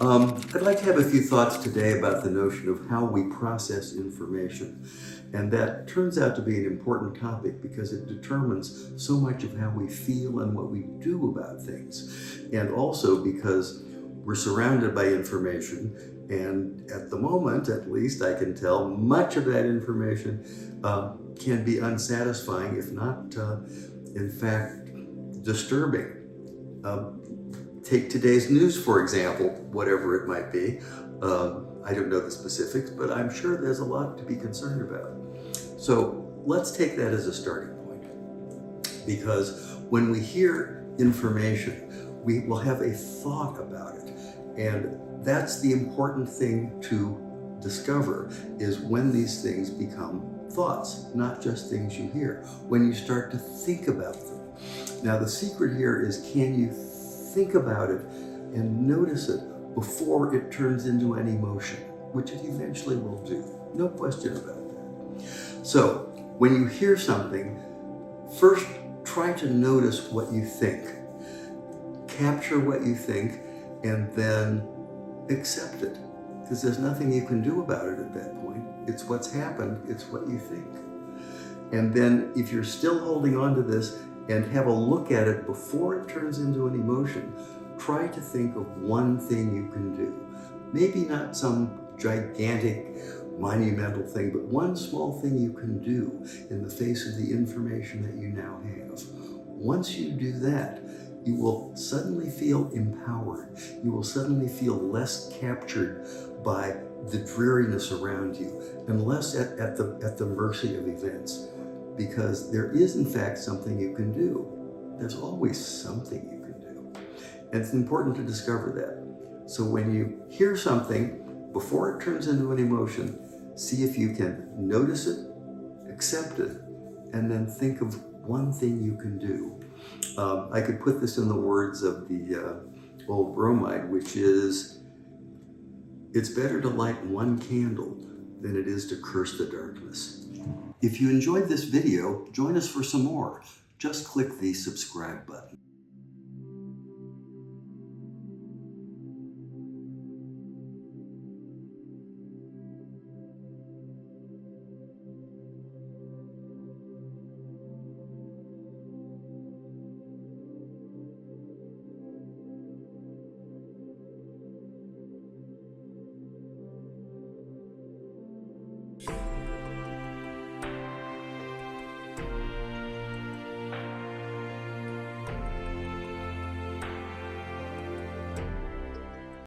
I'd like to have a few thoughts today about the notion of how we process information. And that turns out to be an important topic because it determines so much of how we feel and what we do about things. And also because we're surrounded by information, and at the moment, at least I can tell, much of that information can be unsatisfying, if not, in fact, disturbing. Take today's news, for example, whatever it might be. I don't know the specifics, but I'm sure there's a lot to be concerned about. So let's take that as a starting point, because when we hear information, we will have a thought about it. And that's the important thing to discover, is when these things become thoughts, not just things you hear, when you start to think about them. Now, the secret here is, can you think about it and notice it before it turns into an emotion, which it eventually will do. No question about that. So when you hear something, first try to notice what you think. Capture what you think and then accept it, because there's nothing you can do about it at that point. It's what's happened, it's what you think. And then if you're still holding on to this, and have a look at it before it turns into an emotion, try to think of one thing you can do. Maybe not some gigantic, monumental thing, but one small thing you can do in the face of the information that you now have. Once you do that, you will suddenly feel empowered. You will suddenly feel less captured by the dreariness around you and less at the mercy of events. Because there is, in fact, something you can do. There's always something you can do. And it's important to discover that. So when you hear something, before it turns into an emotion, see if you can notice it, accept it, and then think of one thing you can do. I could put this in the words of the old bromide, which is, it's better to light one candle than it is to curse the darkness. If you enjoyed this video, join us for some more. Just click the subscribe button.